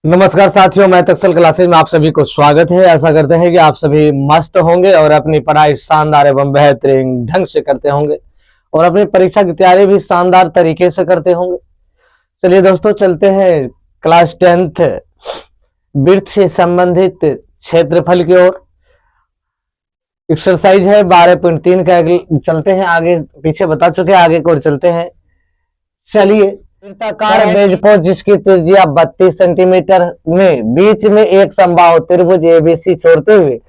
नमस्कार साथियों, मैं तक्सल क्लासेज में आप सभी को स्वागत है। ऐसा करते हैं कि आप सभी मस्त होंगे और अपनी पढ़ाई शानदार एवं बेहतरीन ढंग से करते होंगे और अपनी परीक्षा की तैयारी भी शानदार तरीके से करते होंगे। चलिए दोस्तों, चलते हैं क्लास 10th वृत्त से संबंधित क्षेत्रफल की ओर। एक्सरसाइज है 12.3 का। चलते हैं आगे, पीछे बता चुके हैं, आगे की ओर चलते हैं। चलिए, वृत्ताकार मेजपोश जिसकी त्रिज्या 32 सेंटीमीटर में बीच में एक समबाहु त्रिभुज एबीसी छोड़ते हुए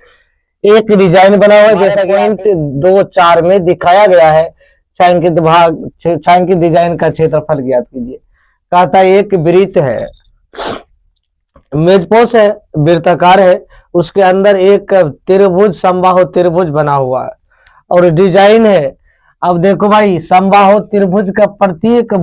एक डिजाइन बना हुआ है, जैसा कि हिंट 2.4 में दिखाया गया है। छायांकित डिजाइन का क्षेत्रफल ज्ञात कीजिए। कहता है एक वृत्त है, मेजपोश है, वृत्ताकार है, उसके अंदर एक त्रिभुज समबाहु त्रिभुज बना हुआ है और डिजाइन है। अब देखो भाई, समबाहु त्रिभुज का प्रत्येक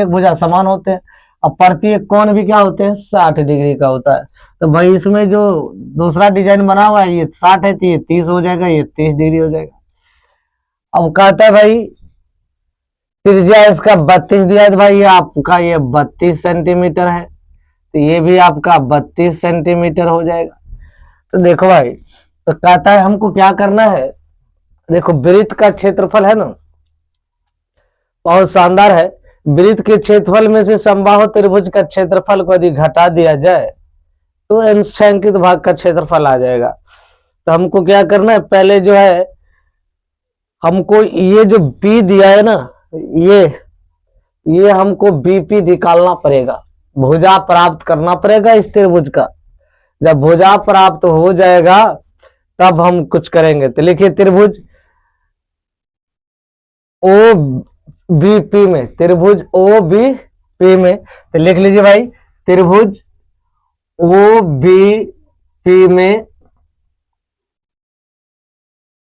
भुजा समान होते हैं और प्रत्येक कोण भी क्या होते हैं, 60 डिग्री का होता है। तो भाई इसमें जो दूसरा डिजाइन बना हुआ है ये 60 है, तो ये 30 हो जाएगा, ये 30 डिग्री हो जाएगा। अब कहता है भाई त्रिज्या इसका 32 दिया है, तो भाई ये आपका ये 32 सेंटीमीटर है, तो ये भी आपका 32 सेंटीमीटर हो जाएगा। तो देखो भाई, तो कहता है हमको क्या करना है। देखो, वृत्त का क्षेत्रफल है ना, बहुत शानदार है। वृत्त के क्षेत्रफल में से समबाहु त्रिभुज का क्षेत्रफल को यदि घटा दिया जाए तो छायांकित भाग का क्षेत्रफल आ जाएगा। तो हमको क्या करना है, पहले जो है हमको ये जो बी दिया है ना, ये हमको बीपी निकालना पड़ेगा, भुजा प्राप्त करना पड़ेगा इस त्रिभुज का। जब भुजा प्राप्त हो जाएगा तब हम कुछ करेंगे। तो लिखिए त्रिभुज ओ बीपी में, त्रिभुज ओ बीपी में, तो लिख लीजिए भाई त्रिभुज ओ बीपी में।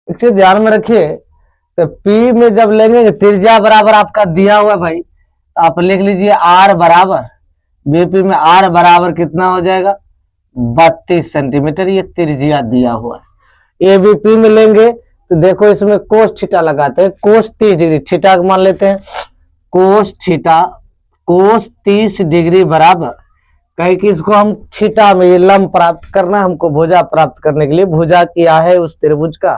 ध्यान में रखिए, तो पी में जब लेंगे त्रिज्या बराबर आपका दिया हुआ है भाई, तो आप लिख लीजिए आर बराबर, बीपी में आर बराबर कितना हो जाएगा, 32 सेंटीमीटर, ये त्रिज्या दिया हुआ है। एबीपी में लेंगे तो देखो इसमें कोस थीटा लगाते हैं, कोस 30 डिग्री, थीटा मान लेते हैं, कोस थीटा, कोस 30 डिग्री बराबर, कहीं कि इसको हम थीटा में ये लंब प्राप्त करना, हमको भुजा प्राप्त करने के लिए, भुजा क्या है उस त्रिभुज का,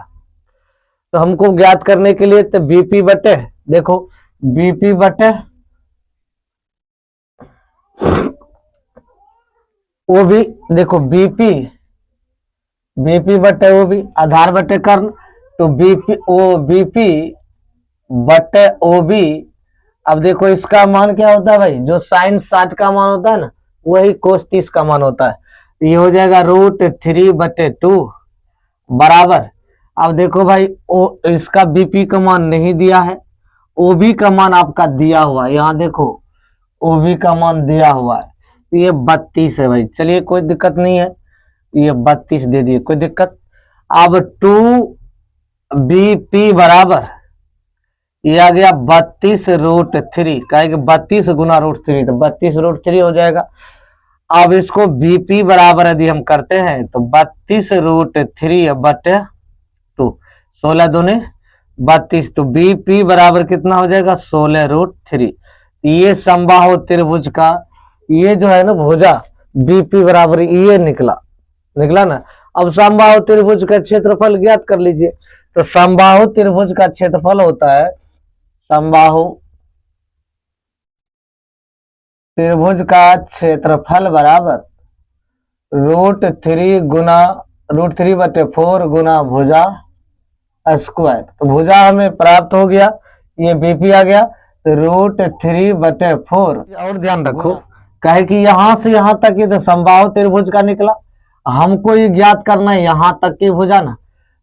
तो हमको ज्ञात करने के लिए तो बीपी बटे, देखो बीपी बटे वो भी, देखो बीपी बटे वो भी, आधार बटे कर्ण, तो बीपी बटे ओ बी। अब देखो इसका मान क्या होता है भाई, जो साइन 60 का मान होता है ना, वही कोस 30 का मान होता है। तो ये हो जाएगा √3/2 बराबर। अब देखो भाई, इसका बीपी का मान नहीं दिया है, ओबी का मान आपका दिया हुआ है, यहाँ देखो ओबी का मान दिया हुआ है, तो ये 32 है भाई। चलिए कोई दिक्कत नहीं है, ये 32 दे दिए, कोई दिक्कत। अब 2बीपी बराबर ये आ गया 32√3, कहेंगे 32 गुना √3, तो 32√3 हो जाएगा। अब इसको बीपी बराबर यदि हम करते हैं तो 32√3/2, 16 दूनी 32, तो बीपी बराबर कितना हो जाएगा, 16√3। ये समबाहु त्रिभुज का ये जो है ना भुजा, बीपी बराबर ये निकला ना। अब समबाहु त्रिभुज का क्षेत्रफल ज्ञात कर लीजिए। तो समबाहु त्रिभुज का क्षेत्रफल होता है, समबाहु त्रिभुज का क्षेत्रफल बराबर √3/4 गुना भुजा स्क्वायर। तो भुजा हमें प्राप्त हो गया, ये बीपी आ गया, तो √3/4। और ध्यान रखो, कहे कि यहां से यहां तक ये तो समबाहु त्रिभुज का निकला, हमको ये ज्ञात करना है यहां तक की भुजा ना।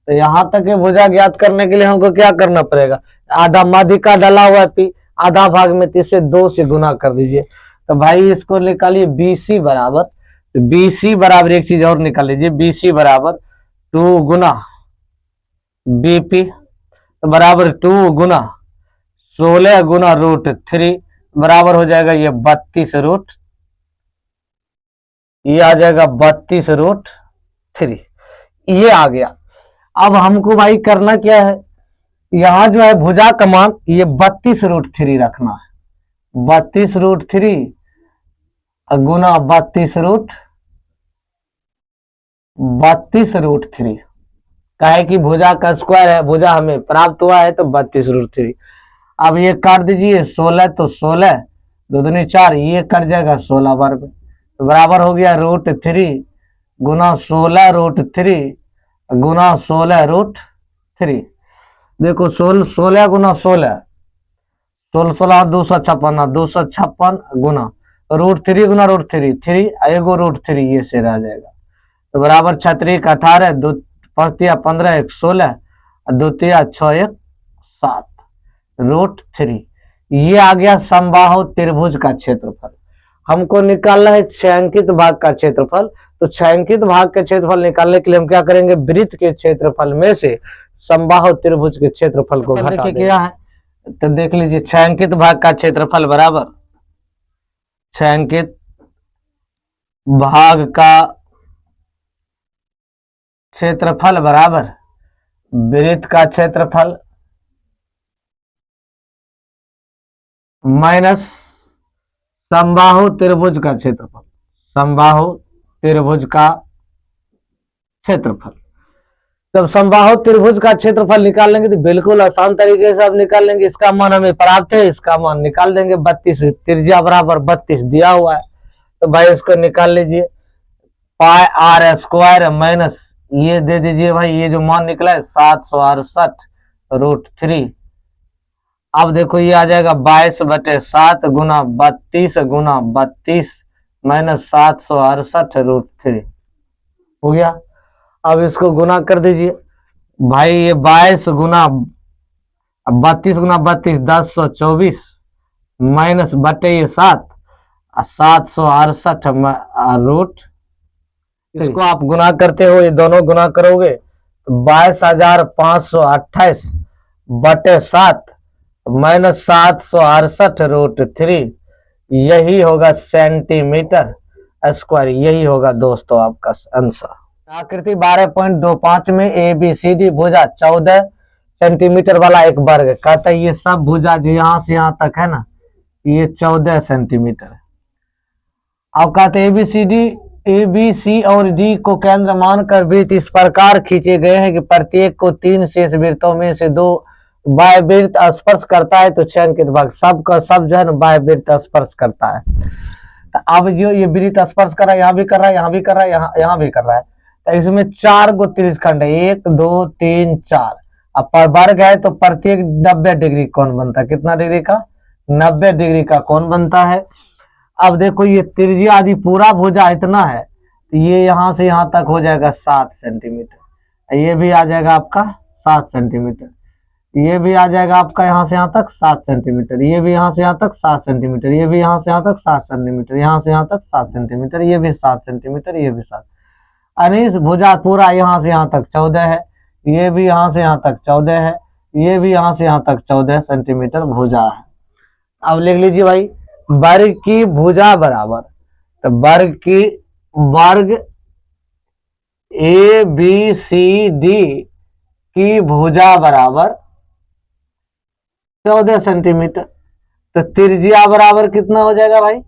तो यहां तक की भुजा ज्ञात करने के लिए हमको क्या करना पड़ेगा, आधा मध्य का डला हुआ है पी, आधा भाग में 3 से 2 से गुना कर दीजिए। तो भाई इसको निकालिए बीसी बराबर, तो बीसी बराबर एक चीज और निकाल लीजिए, बीसी बराबर 2 गुना बीपी, तो बराबर 2 गुना 16 गुना √3 बराबर हो जाएगा ये 32 ये आ जाएगा 32√3, ये आ गया। अब हमको भाई करना क्या है, यहाँ जो है भुजा का मान ये 32√3 रखना है, 32√3 गुना 32√3। काहे कि भुजा का स्क्वायर है, भुजा हमें प्राप्त हुआ है तो 32√3। अब ये काट दीजिए 16 तो 16 दो दूनी 4, ये कट जाएगा 16 वर्ग, तो बराबर हो गया √3 गुना 16√3 गुना 16√3। देखो 16 गुना 16 16 256 गुना √3 गुना √3 3 एगो √3 ये से रह जाएगा, तो बराबर 6 18 2 5 15 1 16 2 6 1 7 √3। ये आ गया समबाहु त्रिभुज का क्षेत्रफल। हमको निकालना है छायांकित भाग का क्षेत्रफल। तो छायांकित भाग का क्षेत्रफल निकालने के लिए हम क्या करेंगे, वृत्त के क्षेत्रफल में से समबाहु त्रिभुज के क्षेत्रफल को घटा देंगे। क्या है तो देख लीजिए, छायांकित भाग का क्षेत्रफल बराबर छायांकित भाग का क्षेत्रफल बराबर वृत्त का क्षेत्रफल माइनस समबाहु त्रिभुज का क्षेत्रफल, समबाहु त्रिभुज का क्षेत्रफल। जब समबाहु त्रिभुज का क्षेत्रफल निकाल लेंगे तो बिल्कुल आसान तरीके से आप निकाल लेंगे। इसका मान हमें प्राप्त है, इसका मान निकाल देंगे 32, त्रिज्या बराबर 32 दिया हुआ है, तो भाई इसको निकाल लीजिए। पाई आर स्क्वायर माइनस ये दे दीजिए भाई, ये जो मान निकला है 768√3। अब देखो ये आ जाएगा 22/7 गुना 32 गुना 32 माइनस 768√3 हो गया। अब इसको गुना कर दीजिए भाई, ये 22 गुना 32 गुना 32 1024 माइनस बटे ये 768 इसको आप गुना करते हो, ये दोनों गुना करोगे तो 22,528 बटे 7 माइनस 768√3 यही होगा सेंटीमीटर स्क्वायर। यही होगा दोस्तों आपका आंसर। आकृति 12.25 में ABCD भुजा 14 सेंटीमीटर वाला एक वर्ग कहता है, ये सब भुजा जो यहां से यहां तक है ना, ये 14 सेंटीमीटर है। अब कहते ABC और D को केंद्र मानकर वृत्त इस प्रकार खींचे गए हैं कि प्रत्येक को 3 शेष वृत्तों में से 2 बाह्य वृत्त स्पर्श करता है, तो छायांकित भाग सब का सब जो है ना बाह्य वृत्त स्पर्श करता है। तो अब जो ये वृत्त स्पर्श कर रहा है, यहाँ भी कर रहा है, यहाँ भी कर रहा है, यहाँ भी कर रहा है, तो इसमें 4 गो त्रिज्यखंड है, 1 2 3 4। अब वर्ग है तो प्रत्येक 90 डिग्री कोण बनता है। कितना डिग्री का? 90 डिग्री का कोण बनता है। अब देखो ये त्रिज्या आदि पूरा भुजा इतना है, तो ये यहां से यहां तक हो जाएगा 7 सेंटीमीटर, ये भी आ जाएगा आपका 7 सेंटीमीटर, ये भी आ जाएगा आपका यहाँ से यहाँ तक 7 सेंटीमीटर, ये भी यहाँ से यहाँ तक 7 सेंटीमीटर, ये भी यहाँ से यहाँ तक 7 सेंटीमीटर, यहाँ से यहाँ तक 7 सेंटीमीटर, ये भी 7 सेंटीमीटर, ये भी 7। अनिश भुजा पूरा यहाँ से यहाँ तक 14 है, ये भी यहाँ से यहाँ तक 14 है, ये भी यहाँ से यहाँ तक 14 सेंटीमीटर भुजा है। अब लिख लीजिए भाई, वर्ग की भुजा बराबर, तो वर्ग ABCD की भुजा बराबर 14 सेंटीमीटर। तो त्रिज्या बराबर कितना हो जाएगा भाई?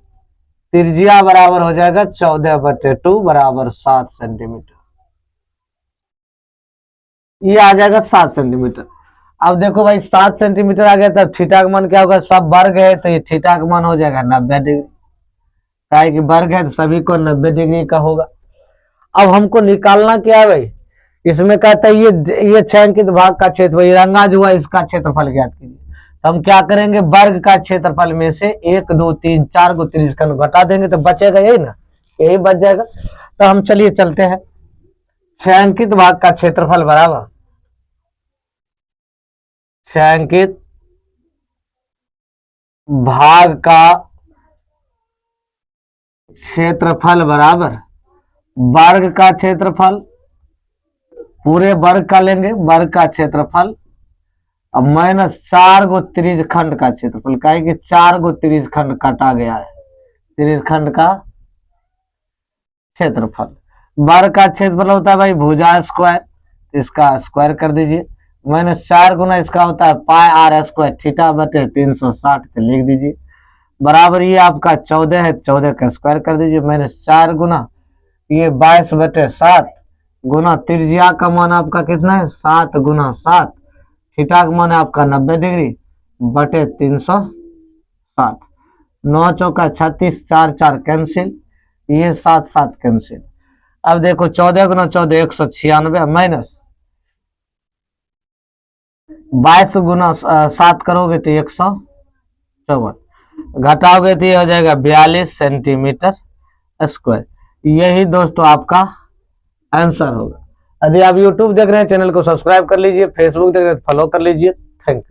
त्रिज्या बराबर हो जाएगा 14/2 बराबर 7 सेंटीमीटर। ये आ जाएगा 7 सेंटीमीटर। अब देखो भाई 7 सेंटीमीटर आ गया, तब थीटा का मान क्या होगा? सब वर्ग है तो ये थीटा का मान हो जाएगा 90 डिग्री, कि वर्ग है तो सभी को 90 डिग्री का होगा। अब हमको निकालना क्या है भाई? इसमें कहता है ये छायांकित भाग का क्षेत्रफल, ये रंगा जो है इसका क्षेत्रफल ज्ञात कीजिए। तो हम क्या करेंगे, वर्ग का क्षेत्रफल में से 1 2 3 4 को त्रिज्यखंड घटा देंगे तो बचेगा यही ना, यही बच जाएगा। तो हम चलिए चलते हैं, छायांकित भाग का क्षेत्रफल बराबर छायांकित भाग का क्षेत्रफल बराबर वर्ग का क्षेत्रफल, पूरे वर्ग का लेंगे वर्ग का क्षेत्रफल, अब माइनस 4 गो त्रिज्यखंड का क्षेत्रफल, काहे कि 4 गो त्रिज्यखंड काटा गया है, त्रिज्यखंड का क्षेत्रफल। वर्ग का क्षेत्रफल होता है भाई भुजा स्क्वायर, इसका स्क्वायर कर दीजिए, माइनस 4 गुना इसका होता है पाई आर स्क्वायर थीटा बटे 360, तो लिख दीजिए। बराबर ये आपका 14 है, 14 का स्क्वायर कर दीजिए, -4 गुना ये 22/7 गुना त्रिज्या का मान आपका कितना है 7 गुना 7, थीटा का मान है आपका 90 डिग्री बटे 360, 9 चौका 36, 4 4 कैंसिल, ये 7 7 कैंसिल। अब देखो 14 गुना 14 196 माइनस 22 गुना 7 करोगे तो 154, घटाओगे तो ये हो जाएगा 42 सेंटीमीटर स्क्वायर। यही दोस्तों आपका आंसर होगा। यदि आप यूट्यूब देख रहे हैं चैनल को सब्सक्राइब कर लीजिए, फेसबुक देख रहे हैं फॉलो कर लीजिए। Thank you.